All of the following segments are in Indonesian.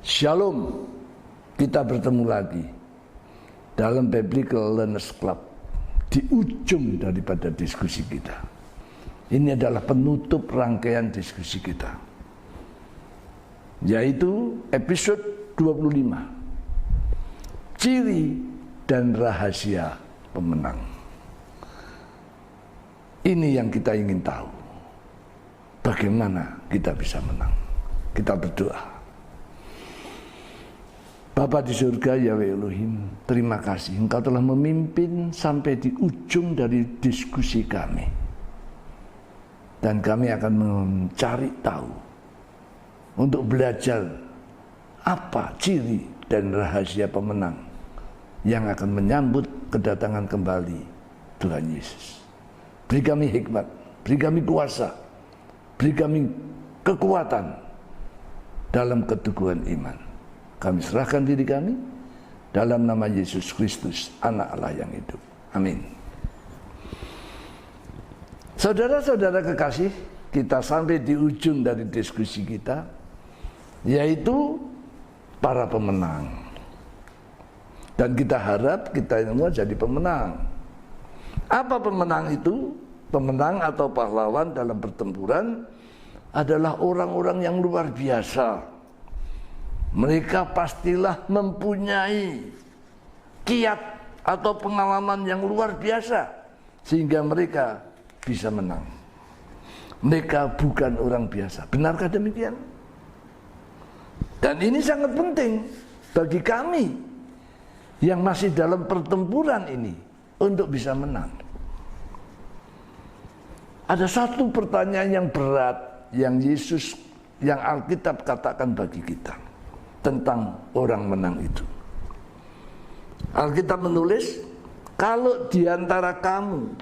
Shalom, kita bertemu lagi dalam Biblical Learners Club di ujung daripada diskusi kita. Ini adalah penutup rangkaian diskusi kita, yaitu episode 25, ciri dan rahasia pemenang. Ini yang kita ingin tahu, bagaimana kita bisa menang. Kita berdoa. Bapa di surga, Yahweh Elohim, terima kasih Engkau telah memimpin sampai di ujung dari diskusi kami. Dan kami akan mencari tahu untuk belajar apa ciri dan rahasia pemenang yang akan menyambut kedatangan kembali Tuhan Yesus. Beri kami hikmat, beri kami kuasa, beri kami kekuatan dalam keteguhan iman. Kami serahkan diri kami dalam nama Yesus Kristus, Anak Allah yang hidup. Amin. Saudara-saudara kekasih, kita sampai di ujung dari diskusi kita, yaitu para pemenang. Dan kita harap kita semua jadi pemenang. Apa pemenang itu? Pemenang atau pahlawan dalam pertempuran adalah orang-orang yang luar biasa. Mereka pastilah mempunyai kiat atau pengalaman yang luar biasa sehingga mereka bisa menang. Mereka bukan orang biasa. Benarkah demikian? Dan ini sangat penting bagi kami yang masih dalam pertempuran ini untuk bisa menang. Ada satu pertanyaan yang berat yang Alkitab katakan bagi kita tentang orang menang itu. Alkitab menulis, kalau di antara kamu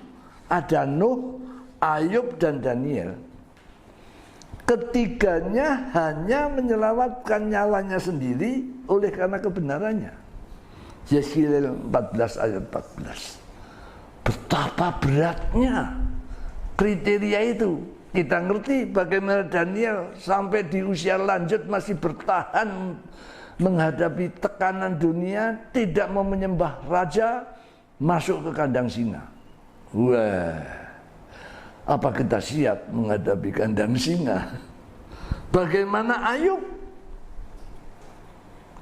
ada Nuh, Ayub dan Daniel, ketiganya hanya menyelamatkan nyawanya sendiri oleh karena kebenarannya. Yesaya 14 ayat 14. Betapa beratnya kriteria itu. Kita ngerti bagaimana Daniel sampai di usia lanjut masih bertahan menghadapi tekanan dunia, tidak mau menyembah raja, masuk ke kandang singa. Wah, apa kita siap menghadapi kandang singa? Bagaimana Ayub?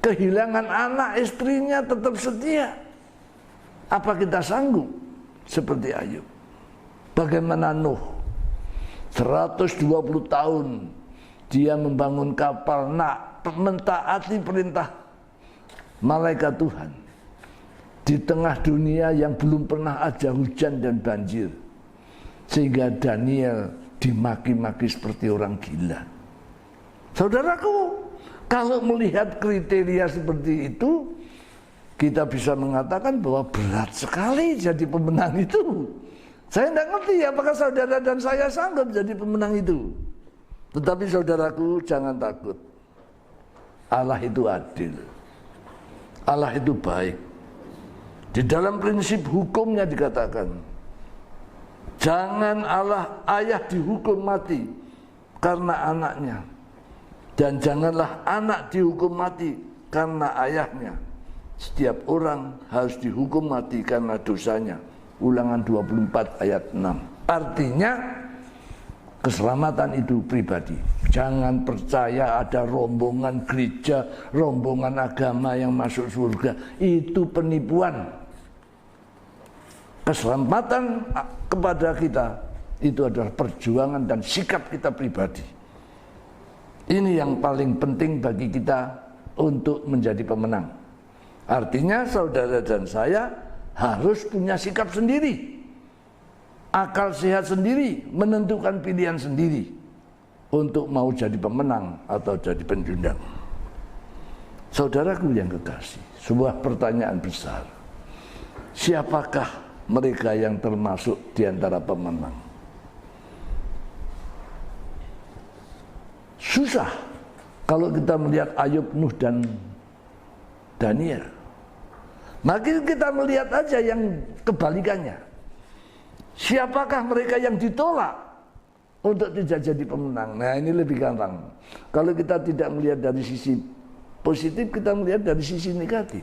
Kehilangan anak, istrinya tetap setia. Apa kita sanggup seperti Ayub? Bagaimana Nuh? 120 tahun dia membangun kapal, mentaati perintah malaikat Tuhan di tengah dunia yang belum pernah ada hujan dan banjir, sehingga Daniel dimaki-maki seperti orang gila. Saudaraku, kalau melihat kriteria seperti itu, kita bisa mengatakan bahwa berat sekali jadi pemenang itu. Saya tidak ngerti apakah saudara dan saya sanggup jadi pemenang itu. Tetapi saudaraku, jangan takut. Allah itu adil. Allah itu baik. Di dalam prinsip hukumnya dikatakan, jangan Allah ayah dihukum mati karena anaknya, dan janganlah anak dihukum mati karena ayahnya. Setiap orang harus dihukum mati karena dosanya. Ulangan 24 ayat 6. Artinya keselamatan itu pribadi. Jangan percaya ada rombongan gereja, rombongan agama yang masuk surga. Itu penipuan. Keselamatan kepada kita itu adalah perjuangan dan sikap kita pribadi. Ini yang paling penting bagi kita untuk menjadi pemenang. Artinya saudara dan saya harus punya sikap sendiri, akal sehat sendiri, menentukan pilihan sendiri untuk mau jadi pemenang atau jadi pencundang. Saudaraku yang kekasih, sebuah pertanyaan besar. Siapakah mereka yang termasuk di antara pemenang? Susah kalau kita melihat Ayub, Nuh dan Daniel. Maka kita melihat aja yang kebalikannya. Siapakah mereka yang ditolak untuk tidak jadi pemenang? Nah, ini lebih gampang. Kalau kita tidak melihat dari sisi positif, kita melihat dari sisi negatif.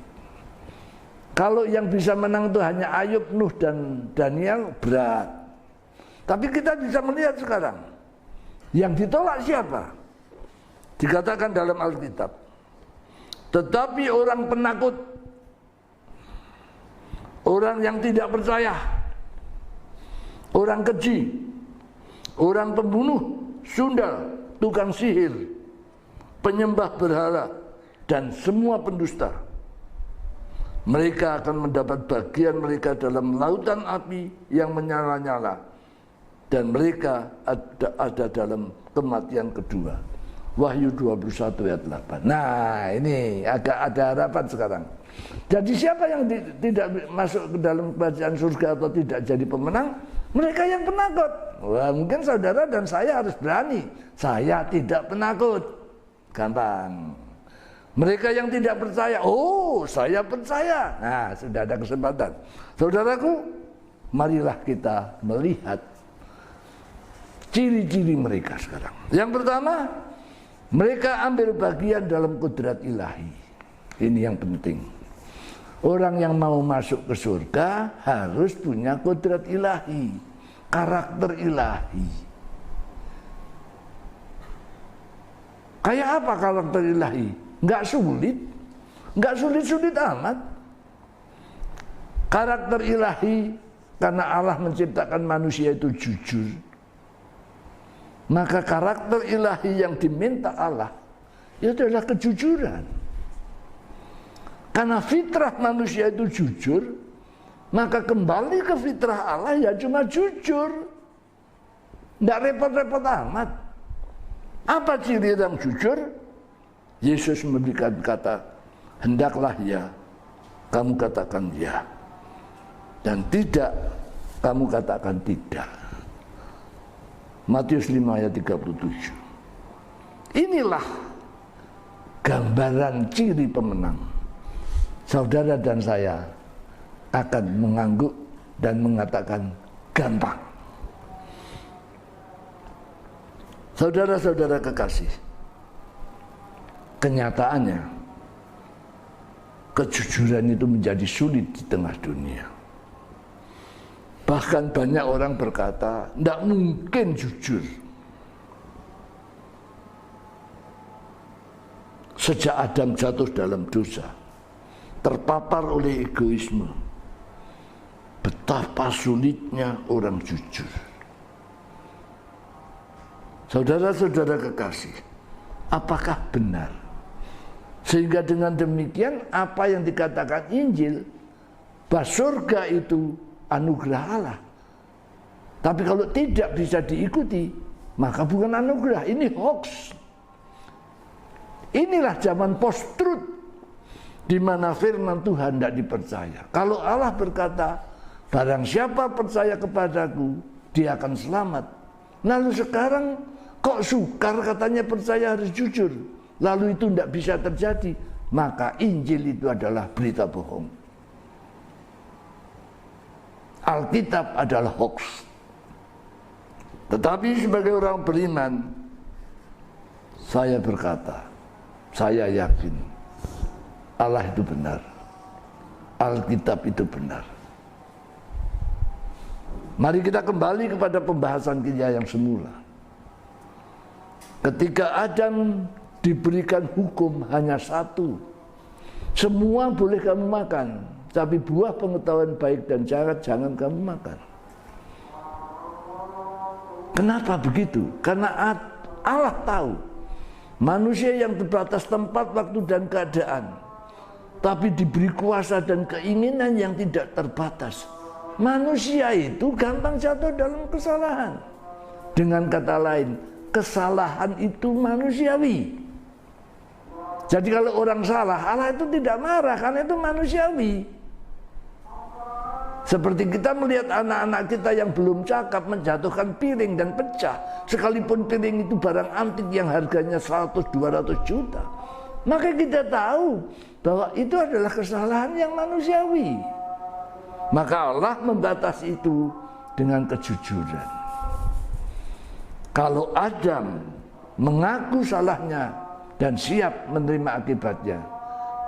Kalau yang bisa menang itu hanya Ayub, Nuh, dan Daniel, berat. Tapi kita bisa melihat sekarang, yang ditolak siapa? Dikatakan dalam Alkitab, tetapi orang penakut, orang yang tidak percaya, orang keji, orang pembunuh, sundal, tukang sihir, penyembah berhala, dan semua pendusta, mereka akan mendapat bagian mereka dalam lautan api yang menyala-nyala, dan mereka ada dalam kematian kedua. Wahyu 21 ayat 8. Nah, ini agak ada harapan sekarang. Jadi siapa yang tidak masuk ke dalam kerajaan surga atau tidak jadi pemenang? Mereka yang penakut. Wah, mungkin saudara dan saya harus berani. Saya tidak penakut. Gampang. Mereka yang tidak percaya, oh saya percaya. Nah, sudah ada kesempatan. Saudaraku, marilah kita melihat ciri-ciri mereka sekarang. Yang pertama, mereka ambil bagian dalam kodrat ilahi. Ini yang penting. Orang yang mau masuk ke surga harus punya kodrat ilahi, karakter ilahi. Kayak apa karakter ilahi? Nggak sulit, nggak sulit-sulit amat. Karakter ilahi, karena Allah menciptakan manusia itu jujur, maka karakter ilahi yang diminta Allah itu adalah kejujuran. Karena fitrah manusia itu jujur, maka kembali ke fitrah Allah ya cuma jujur. Tidak repot-repot amat. Apa ciri yang jujur? Yesus memberikan kata, hendaklah ya, kamu katakan ya. Dan tidak, kamu katakan tidak. Matius 5 ayat 37. Inilah gambaran ciri pemenang. Saudara dan saya akan mengangguk dan mengatakan gampang. Saudara-saudara kekasih, kenyataannya kejujuran itu menjadi sulit di tengah dunia. Bahkan banyak orang berkata, tidak mungkin jujur. Sejak Adam jatuh dalam dosa, terpapar oleh egoisme, betapa sulitnya orang jujur. Saudara-saudara kekasih, apakah benar? Sehingga dengan demikian apa yang dikatakan Injil, bahwa surga itu anugerah Allah. Tapi kalau tidak bisa diikuti, maka bukan anugerah, ini hoax. Inilah zaman post-truth, di mana firman Tuhan tidak dipercaya. Kalau Allah berkata, barang siapa percaya kepadaku, dia akan selamat. Lalu sekarang kok sukar katanya percaya harus jujur, lalu itu tidak bisa terjadi. Maka Injil itu adalah berita bohong. Alkitab adalah hoax. Tetapi sebagai orang beriman, saya berkata, saya yakin Allah itu benar, Alkitab itu benar. Mari kita kembali kepada pembahasan kita yang semula. Ketika Adam diberikan hukum hanya satu, semua boleh kamu makan, tapi buah pengetahuan baik dan jahat jangan kamu makan. Kenapa begitu? Karena Allah tahu manusia yang terbatas tempat, waktu, dan keadaan, tapi diberi kuasa dan keinginan yang tidak terbatas. Manusia itu gampang jatuh dalam kesalahan. Dengan kata lain, kesalahan itu manusiawi. Jadi kalau orang salah, Allah itu tidak marah karena itu manusiawi. Seperti kita melihat anak-anak kita yang belum cakap menjatuhkan piring dan pecah, sekalipun piring itu barang antik yang harganya 100-200 juta, maka kita tahu bahwa itu adalah kesalahan yang manusiawi. Maka Allah membatasi itu dengan kejujuran. Kalau Adam mengaku salahnya dan siap menerima akibatnya.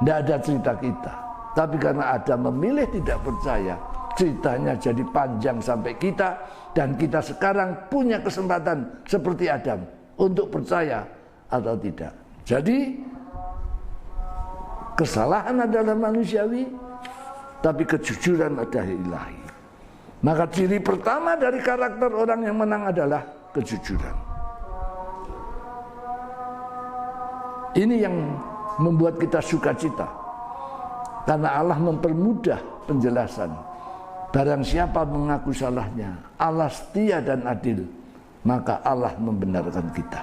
Tidak ada cerita kita. Tapi karena Adam memilih tidak percaya, ceritanya jadi panjang sampai kita, dan kita sekarang punya kesempatan seperti Adam untuk percaya atau tidak. Jadi kesalahan adalah manusiawi, tapi kejujuran adalah ilahi. Maka ciri pertama dari karakter orang yang menang adalah kejujuran. Ini yang membuat kita sukacita, karena Allah mempermudah penjelasan. Barang siapa mengaku salahnya, Allah setia dan adil, maka Allah membenarkan kita.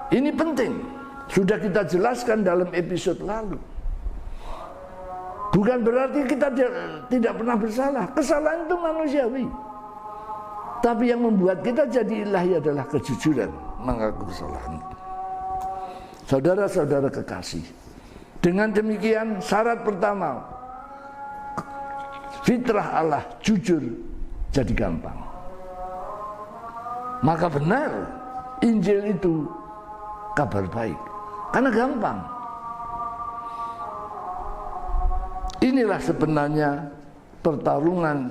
Ini penting, sudah kita jelaskan dalam episode lalu. Bukan berarti kita tidak pernah bersalah. Kesalahan itu manusiawi. Tapi yang membuat kita jadi ilahi adalah kejujuran mengaku kesalahan. Saudara-saudara kekasih, dengan demikian syarat pertama, fitrah Allah jujur jadi gampang. Maka benar, Injil itu kabar baik, karena gampang. Inilah sebenarnya pertarungan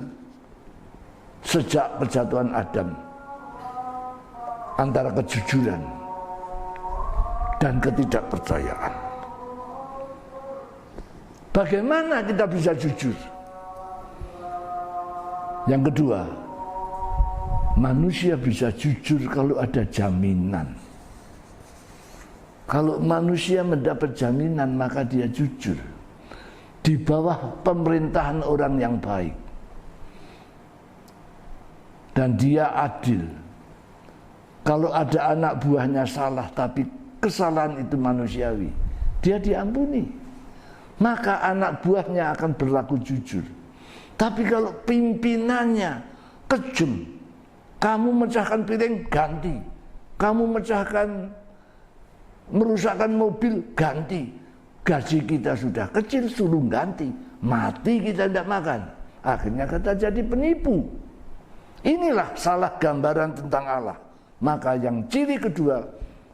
sejak perjatuhan Adam antara kejujuran dan ketidakpercayaan. Bagaimana kita bisa jujur? Yang kedua, manusia bisa jujur kalau ada jaminan. Kalau manusia mendapat jaminan, maka dia jujur di bawah pemerintahan orang yang baik, dan dia adil. Kalau ada anak buahnya salah, tapi kesalahan itu manusiawi, dia diampuni, maka anak buahnya akan berlaku jujur. Tapi kalau pimpinannya kejam, kamu mecahkan piring, ganti. Kamu merusakkan mobil, ganti. Gaji kita sudah kecil, suruh ganti. Mati kita tidak makan. Akhirnya kita jadi penipu. Inilah salah gambaran tentang Allah. Maka yang ciri kedua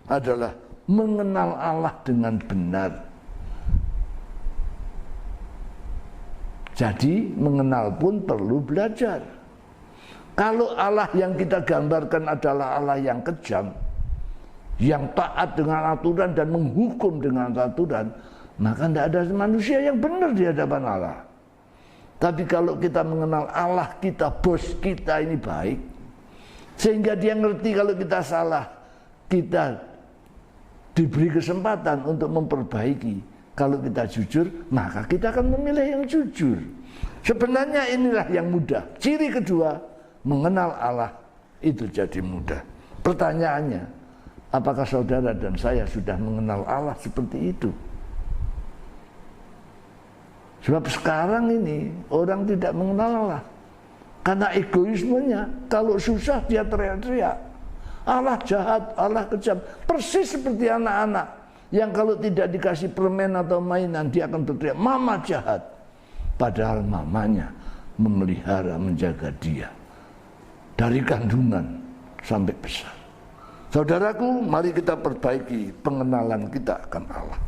adalah mengenal Allah dengan benar. Jadi mengenal pun perlu belajar. Kalau Allah yang kita gambarkan adalah Allah yang kejam, yang taat dengan aturan dan menghukum dengan aturan, maka tidak ada manusia yang benar di hadapan Allah. Tapi kalau kita mengenal Allah kita, bos kita ini baik, sehingga dia ngerti kalau kita salah, kita diberi kesempatan untuk memperbaiki. Kalau kita jujur, maka kita akan memilih yang jujur. Sebenarnya inilah yang mudah. Ciri kedua, mengenal Allah itu jadi mudah. Pertanyaannya, apakah saudara dan saya sudah mengenal Allah seperti itu? Sebab sekarang ini orang tidak mengenal Allah karena egoismenya. Kalau susah dia teriak-teriak, Allah jahat, Allah kejam. Persis seperti anak-anak yang kalau tidak dikasih permen atau mainan, dia akan berteriak, mama jahat. Padahal mamanya memelihara, menjaga dia dari kandungan sampai besar. Saudaraku, mari kita perbaiki pengenalan kita akan Allah.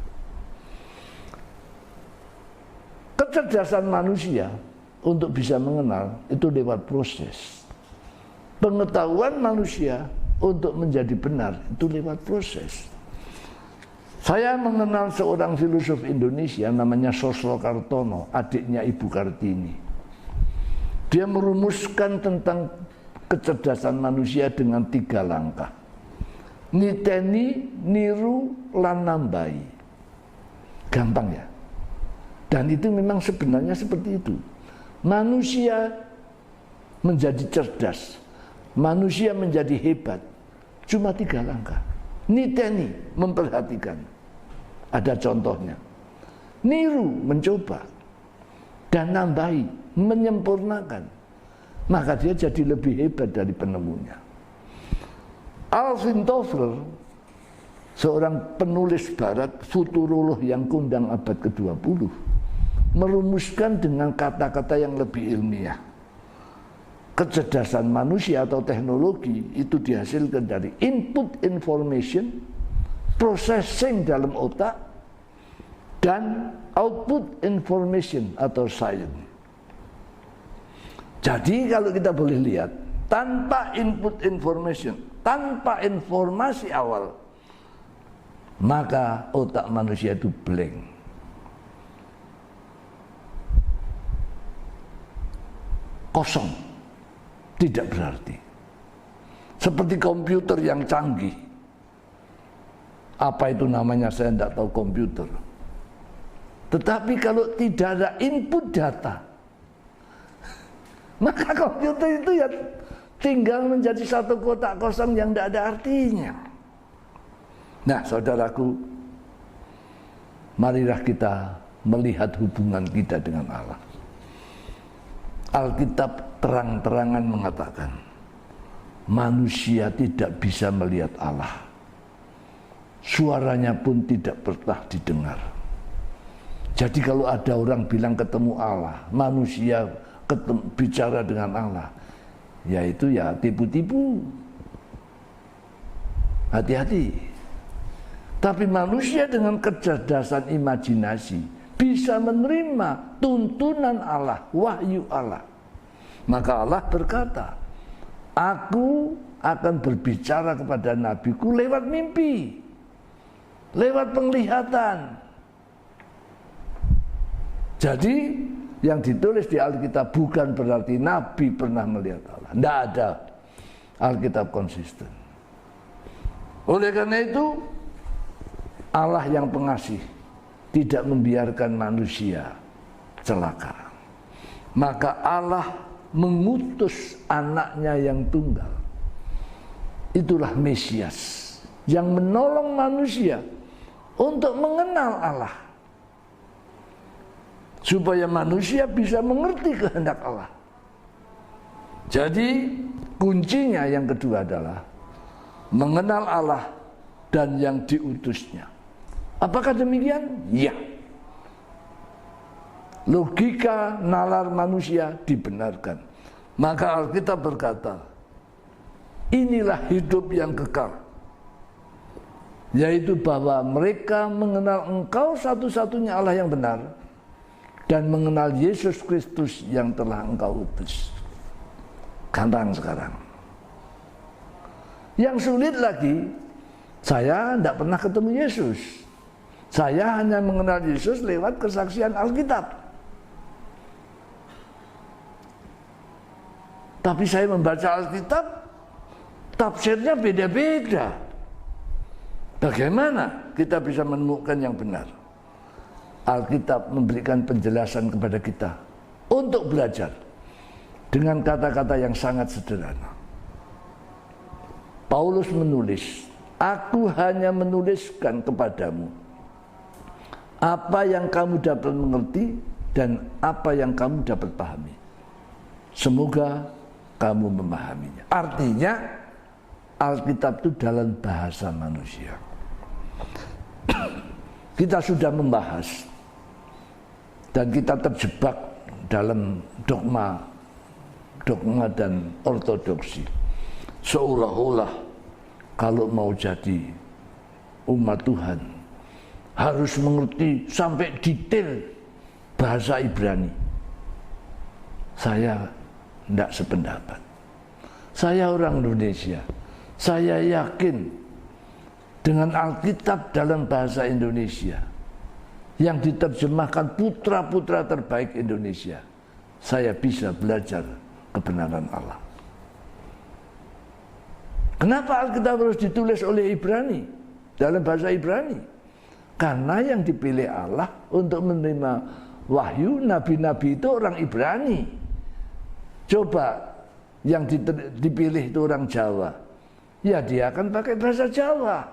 Kecerdasan manusia untuk bisa mengenal itu lewat proses. Pengetahuan manusia untuk menjadi benar itu lewat proses. Saya mengenal seorang filosof Indonesia namanya Sosro Kartono, adiknya Ibu Kartini. Dia merumuskan tentang kecerdasan manusia dengan 3 langkah. Niteni, niru, lan nambahi. Gampang ya? Dan itu memang sebenarnya seperti itu. Manusia menjadi cerdas, manusia menjadi hebat, cuma 3 langkah. Niteni, memperhatikan. Ada contohnya. Niru, mencoba. Dan nambahi, menyempurnakan. Maka dia jadi lebih hebat dari penemunya. Alvin Toffler, seorang penulis barat, futurolog yang kondang abad ke-20, merumuskan dengan kata-kata yang lebih ilmiah. Kecerdasan manusia atau teknologi itu dihasilkan dari input information, processing dalam otak, dan output information atau science. Jadi kalau kita boleh lihat, tanpa input information, tanpa informasi awal, maka otak manusia itu blank. Kosong, tidak berarti. Seperti komputer yang canggih. Apa itu namanya saya tidak tahu komputer. Tetapi kalau tidak ada input data, maka komputer itu ya tinggal menjadi satu kotak kosong yang tidak ada artinya. Nah, saudaraku, marilah kita melihat hubungan kita dengan Allah. Alkitab terang-terangan mengatakan, manusia tidak bisa melihat Allah. Suaranya pun tidak pernah didengar. Jadi kalau ada orang bilang ketemu Allah, manusia bicara dengan Allah, yaitu ya tipu-tipu. Hati-hati. Tapi manusia dengan kecerdasan imajinasi bisa menerima tuntunan Allah, wahyu Allah. Maka Allah berkata, aku akan berbicara kepada nabiku lewat mimpi, lewat penglihatan. Jadi yang ditulis di Alkitab bukan berarti Nabi pernah melihat Allah. Tidak ada. Alkitab konsisten. Oleh karena itu, Allah yang pengasih tidak membiarkan manusia celaka. Maka Allah mengutus anaknya yang tunggal. Itulah Mesias yang menolong manusia untuk mengenal Allah, supaya manusia bisa mengerti kehendak Allah. Jadi kuncinya yang kedua adalah mengenal Allah dan yang diutusnya. Apakah demikian? Ya. Logika nalar manusia dibenarkan. Maka Alkitab berkata, inilah hidup yang kekal, yaitu bahwa mereka mengenal Engkau satu-satunya Allah yang benar, dan mengenal Yesus Kristus yang telah Engkau utus. Gampang sekarang. Yang sulit lagi, saya tidak pernah ketemu Yesus. Saya hanya mengenal Yesus lewat kesaksian Alkitab. Tapi saya membaca Alkitab, tafsirnya beda-beda. Bagaimana kita bisa menemukan yang benar? Alkitab memberikan penjelasan kepada kita untuk belajar dengan kata-kata yang sangat sederhana. Paulus menulis, aku hanya menuliskan kepadamu apa yang kamu dapat mengerti dan apa yang kamu dapat pahami. Semoga kamu memahaminya. Artinya Alkitab itu dalam bahasa manusia. Kita sudah membahas dan kita terjebak dalam dogma dan ortodoksi. Seolah-olah kalau mau jadi umat Tuhan harus mengerti sampai detail bahasa Ibrani. Saya tidak sependapat. Saya orang Indonesia. Saya yakin dengan Alkitab dalam bahasa Indonesia yang diterjemahkan putra-putra terbaik Indonesia, saya bisa belajar kebenaran Allah. Kenapa Alkitab harus ditulis oleh Ibrani, dalam bahasa Ibrani? Karena yang dipilih Allah untuk menerima wahyu, nabi-nabi itu orang Ibrani. Coba yang dipilih itu orang Jawa, ya dia akan pakai bahasa Jawa.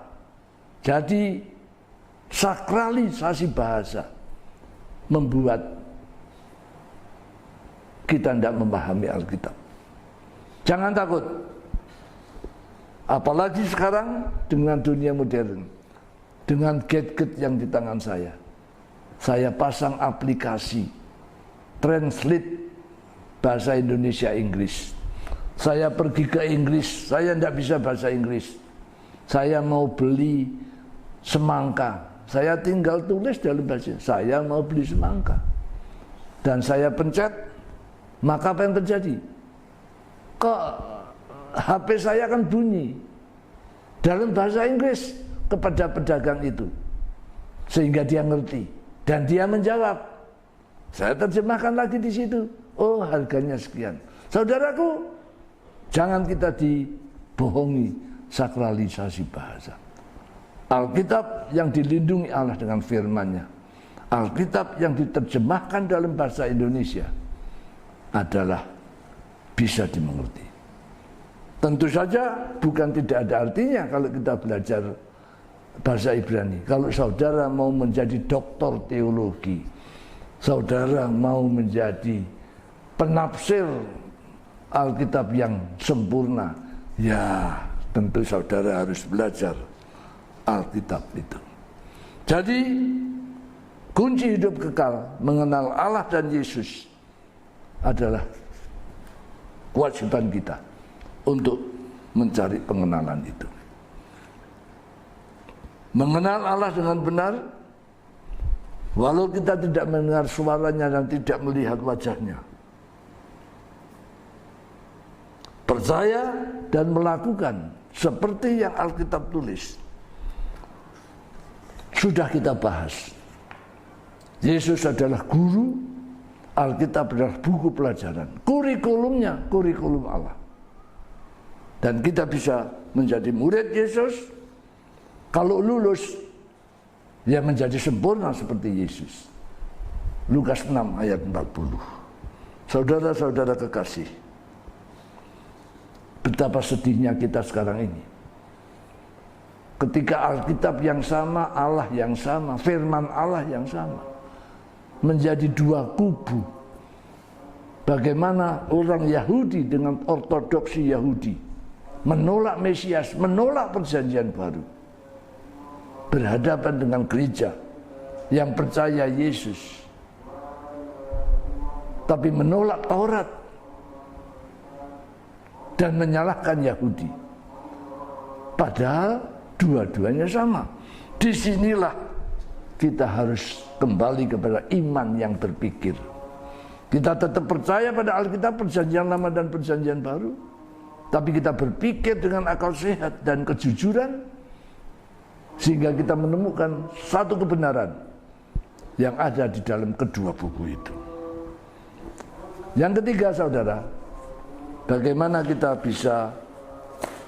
Jadi sakralisasi bahasa membuat kita tidak memahami Alkitab. Jangan takut. Apalagi sekarang dengan dunia modern, dengan gadget yang di tangan saya pasang aplikasi translate bahasa Indonesia Inggris. Saya pergi ke Inggris, saya tidak bisa bahasa Inggris. Saya mau beli semangka. Saya tinggal tulis dalam bahasa, saya mau beli semangka. Dan saya pencet, maka apa yang terjadi? Kok HP saya akan bunyi dalam bahasa Inggris kepada pedagang itu. Sehingga dia ngerti. Dan dia menjawab. Saya terjemahkan lagi di situ. Oh, harganya sekian. Saudaraku, jangan kita dibohongi sakralisasi bahasa. Alkitab yang dilindungi Allah dengan firman-Nya, Alkitab yang diterjemahkan dalam bahasa Indonesia adalah bisa dimengerti. Tentu saja bukan tidak ada artinya kalau kita belajar bahasa Ibrani. Kalau saudara mau menjadi doktor teologi, saudara mau menjadi penafsir Alkitab yang sempurna, ya tentu saudara harus belajar Alkitab itu. Jadi kunci hidup kekal mengenal Allah dan Yesus adalah kewajiban kita untuk mencari pengenalan itu. Mengenal Allah dengan benar, walau kita tidak mendengar suaranya dan tidak melihat wajahnya. Percaya dan melakukan seperti yang Alkitab tulis. Sudah kita bahas. Yesus adalah guru, Alkitab adalah buku pelajaran. Kurikulumnya, kurikulum Allah. Dan kita bisa menjadi murid Yesus. Kalau lulus, ya menjadi sempurna seperti Yesus. Lukas 6 ayat 40. Saudara-saudara kekasih, betapa sedihnya kita sekarang ini. Ketika Alkitab yang sama, Allah yang sama, firman Allah yang sama, menjadi dua kubu. Bagaimana orang Yahudi dengan ortodoksi Yahudi menolak Mesias, menolak perjanjian baru, berhadapan dengan gereja yang percaya Yesus, tapi menolak Taurat dan menyalahkan Yahudi. Padahal dua-duanya sama. Disinilah kita harus kembali kepada iman yang berpikir. Kita tetap percaya pada Alkitab, perjanjian lama dan perjanjian baru, tapi kita berpikir dengan akal sehat dan kejujuran, sehingga kita menemukan satu kebenaran yang ada di dalam kedua buku itu. Yang ketiga, saudara, bagaimana kita bisa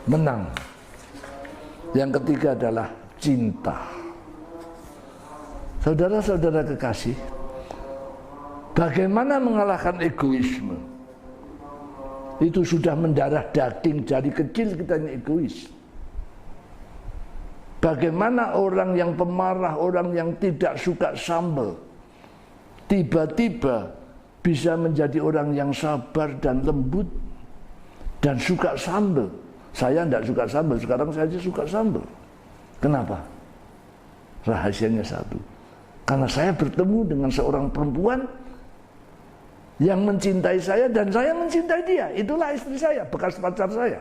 menang? Yang ketiga adalah cinta. Saudara-saudara kekasih, bagaimana mengalahkan egoisme? Itu sudah mendarah daging, dari kecil kita ini egois. Bagaimana orang yang pemarah, orang yang tidak suka sambal, tiba-tiba bisa menjadi orang yang sabar dan lembut dan suka sambal. Saya tidak suka sambal, sekarang saya suka sambal. Kenapa? Rahasianya satu. Karena saya bertemu dengan seorang perempuan yang mencintai saya dan saya mencintai dia. Itulah istri saya, bekas pacar saya.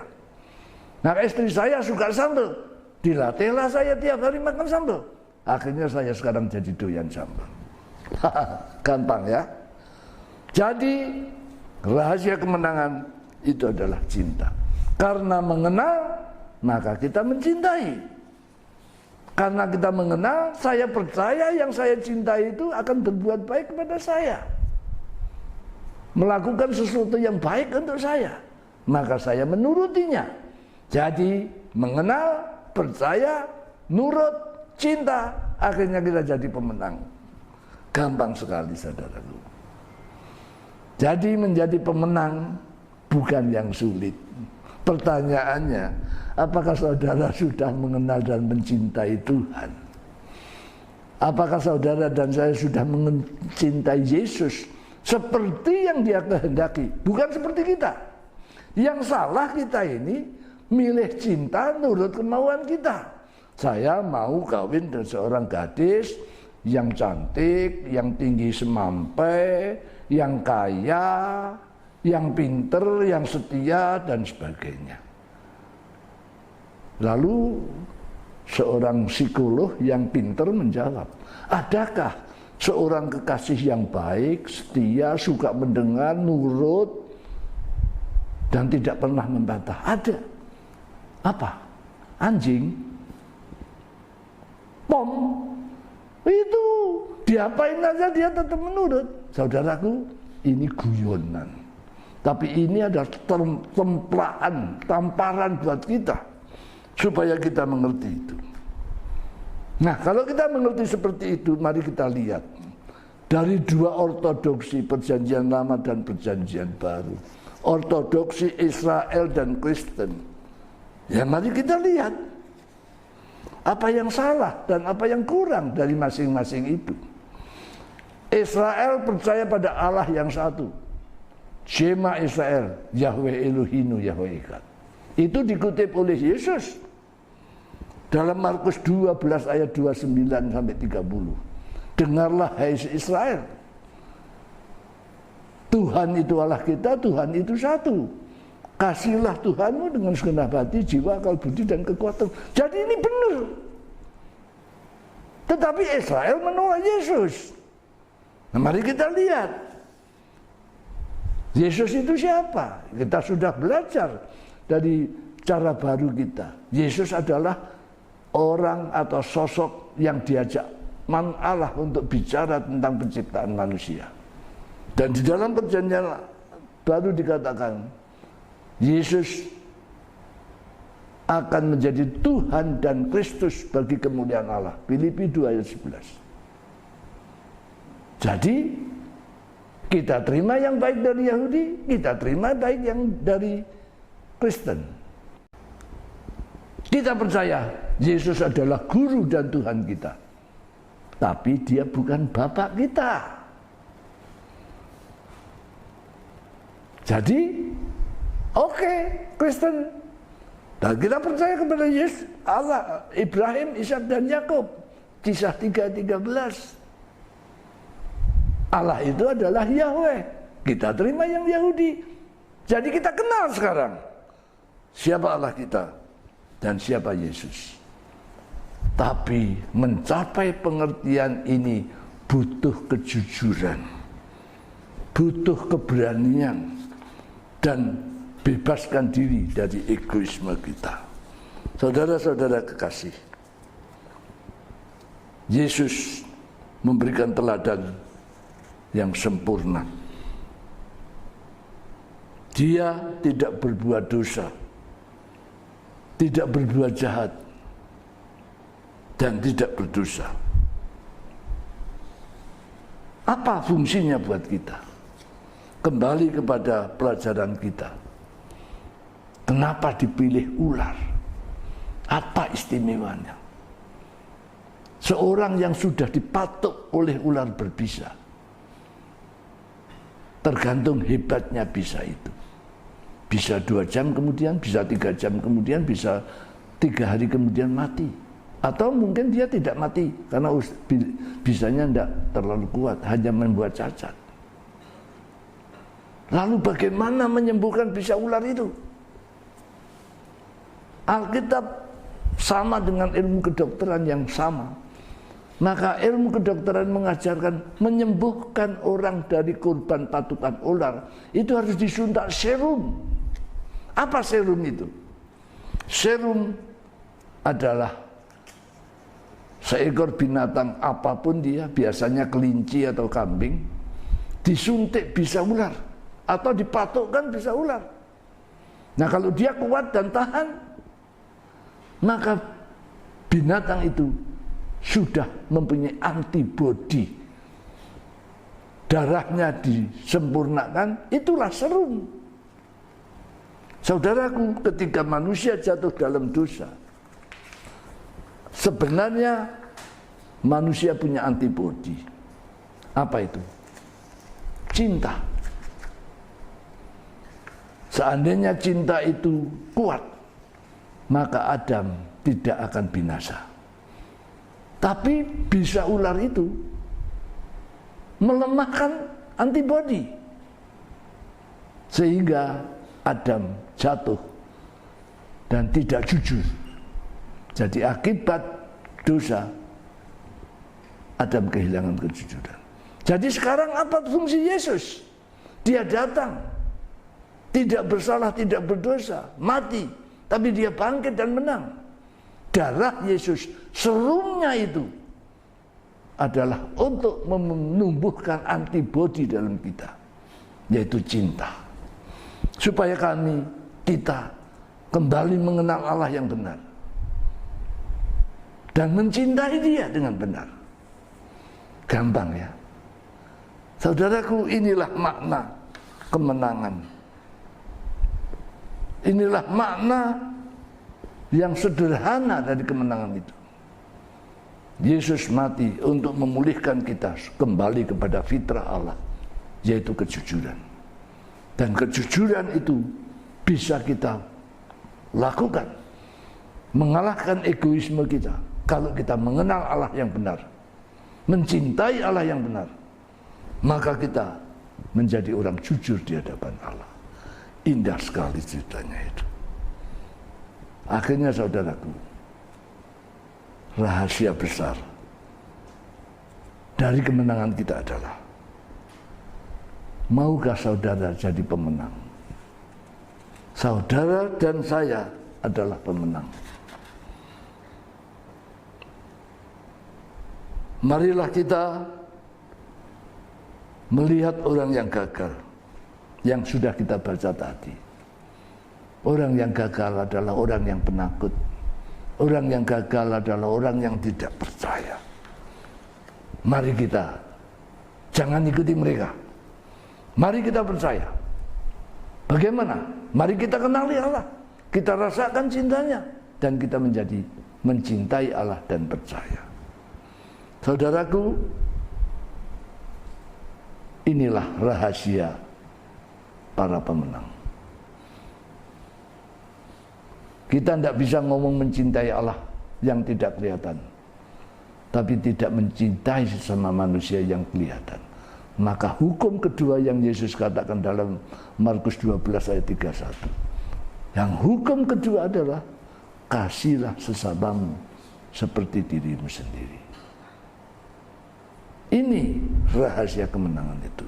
Nah, istri saya suka sambal. Dilatihlah saya tiap hari makan sambal. Akhirnya saya sekarang jadi doyan sambal. Gampang ya. Jadi rahasia kemenangan itu adalah cinta. Karena mengenal, maka kita mencintai. Karena kita mengenal, saya percaya yang saya cintai itu akan berbuat baik kepada saya. Melakukan sesuatu yang baik untuk saya. Maka saya menurutinya. Jadi mengenal, percaya, nurut, cinta, akhirnya kita jadi pemenang. Gampang sekali, saudaraku. Jadi menjadi pemenang bukan yang sulit. Pertanyaannya, apakah saudara sudah mengenal dan mencintai Tuhan? Apakah saudara dan saya sudah mencintai Yesus seperti yang Dia kehendaki? Bukan seperti kita. Yang salah kita ini milih cinta nurut kemauan kita. Saya mau kawin dengan seorang gadis yang cantik, yang tinggi semampai, yang kaya, yang pinter, yang setia, dan sebagainya. Lalu seorang psikolog yang pintar menjawab. Adakah seorang kekasih yang baik, setia, suka mendengar, nurut, dan tidak pernah membantah? Ada. Apa? Anjing. Pom. Itu. Diapain aja dia tetap menurut. Saudaraku, ini guyonan. Tapi ini adalah templaan, tamparan buat kita. Supaya kita mengerti itu. Nah, kalau kita mengerti seperti itu, mari kita lihat. Dari dua ortodoksi, perjanjian lama dan perjanjian baru. Ortodoksi Israel dan Kristen. Ya mari kita lihat. Apa yang salah dan apa yang kurang dari masing-masing itu. Israel percaya pada Allah yang satu. Shema Israel, Yahweh Elohinu Yahweh Echad. Itu dikutip oleh Yesus dalam Markus 12 ayat 29 sampai 30. Dengarlah hai Israel. Tuhan itu Allah kita, Tuhan itu satu. Kasihlah Tuhanmu dengan segenap hati, jiwa, akal, budi, dan kekuatan. Jadi ini benar. Tetapi Israel menolak Yesus. Nah, mari kita lihat. Yesus itu siapa? Kita sudah belajar dari cara baru kita. Yesus adalah orang atau sosok yang diajak Allah untuk bicara tentang penciptaan manusia. Dan di dalam perjanjian baru dikatakan, Yesus akan menjadi Tuhan dan Kristus bagi kemuliaan Allah. Filipi 2 ayat 11. Jadi kita terima yang baik dari Yahudi, kita terima baik yang dari Kristen. Kita percaya Yesus adalah guru dan Tuhan kita. Tapi dia bukan Bapak kita. Jadi oke, Kristen. Dan kita percaya kepada Yesus, Allah, Ibrahim, Ishak dan Yakub. Kisah 3:13. Allah itu adalah Yahweh. Kita terima yang Yahudi. Jadi kita kenal sekarang siapa Allah kita dan siapa Yesus. Tapi mencapai pengertian ini butuh kejujuran, butuh keberanian, dan bebaskan diri dari egoisme kita. Saudara-saudara kekasih, Yesus memberikan teladan yang sempurna. Dia tidak berbuat dosa, tidak berbuat jahat, dan tidak berdosa. Apa fungsinya buat kita? Kembali kepada pelajaran kita. Kenapa dipilih ular? Apa istimewanya? Seorang yang sudah dipatuk oleh ular berbisa. Tergantung hebatnya bisa itu. Bisa 2 jam kemudian, bisa 3 jam kemudian, bisa 3 hari kemudian mati. Atau mungkin dia tidak mati karena bisanya tidak terlalu kuat, hanya membuat cacat. Lalu bagaimana menyembuhkan bisa ular itu? Alkitab sama dengan ilmu kedokteran yang sama. Maka ilmu kedokteran mengajarkan menyembuhkan orang dari korban patukan ular itu harus disuntak serum. Apa serum itu? Serum adalah seekor binatang apapun dia, biasanya kelinci atau kambing, disuntik bisa ular atau dipatukkan bisa ular. Nah, kalau dia kuat dan tahan, maka binatang itu sudah mempunyai antibodi. Darahnya disempurnakan, itulah serum. Saudaraku, ketika manusia jatuh dalam dosa, sebenarnya manusia punya antibodi. Apa itu? Cinta. Seandainya cinta itu kuat, maka Adam tidak akan binasa. Tapi bisa ular itu melemahkan antibodi, sehingga Adam jatuh dan tidak jujur. Jadi akibat dosa, Adam kehilangan kejujuran. Jadi sekarang apa fungsi Yesus? Dia datang, tidak bersalah, tidak berdosa, mati, tapi dia bangkit dan menang. Darah Yesus, serumnya itu adalah untuk menumbuhkan antibodi dalam kita, yaitu cinta. Supaya kita kembali mengenal Allah yang benar dan mencintai Dia dengan benar. Gampang ya. Saudaraku, inilah makna kemenangan. Inilah makna yang sederhana dari kemenangan itu. Yesus mati untuk memulihkan kita kembali kepada fitrah Allah, yaitu kejujuran. Dan kejujuran itu bisa kita lakukan, mengalahkan egoisme kita kalau kita mengenal Allah yang benar, mencintai Allah yang benar, maka kita menjadi orang jujur di hadapan Allah. Indah sekali ceritanya itu. Akhirnya saudaraku, rahasia besar dari kemenangan kita adalah, maukah saudara jadi pemenang? Saudara dan saya adalah pemenang. Marilah kita melihat orang yang gagal, yang sudah kita baca tadi. Orang yang gagal adalah orang yang penakut. Orang yang gagal adalah orang yang tidak percaya. Mari kita jangan ikuti mereka. Mari kita percaya. Bagaimana? Mari kita kenali Allah. Kita rasakan cintanya. Dan kita menjadi mencintai Allah dan percaya. Saudaraku, inilah rahasia para pemenang. Kita tidak bisa ngomong mencintai Allah yang tidak kelihatan, tapi tidak mencintai sesama manusia yang kelihatan. Maka hukum kedua yang Yesus katakan dalam Markus 12 ayat 31. Yang hukum kedua adalah kasihlah sesamamu seperti dirimu sendiri. Ini rahasia kemenangan itu.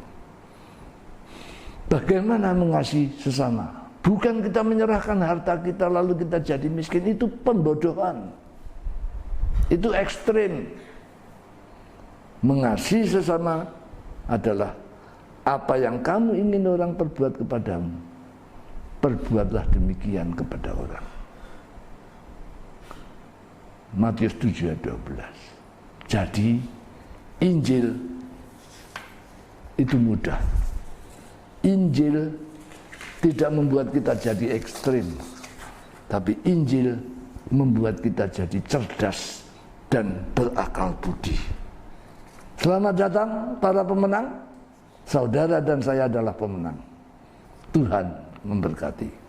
Bagaimana mengasihi sesama? Bukan kita menyerahkan harta kita lalu kita jadi miskin. Itu pembodohan. Itu ekstrim. Mengasihi sesama adalah apa yang kamu ingin orang perbuat kepadamu, perbuatlah demikian kepada orang. Matius 7 ayat 12. Jadi Injil itu mudah. Injil tidak membuat kita jadi ekstrim, tapi Injil membuat kita jadi cerdas dan berakal budi. Selamat datang para pemenang. Saudara dan saya adalah pemenang. Tuhan memberkati.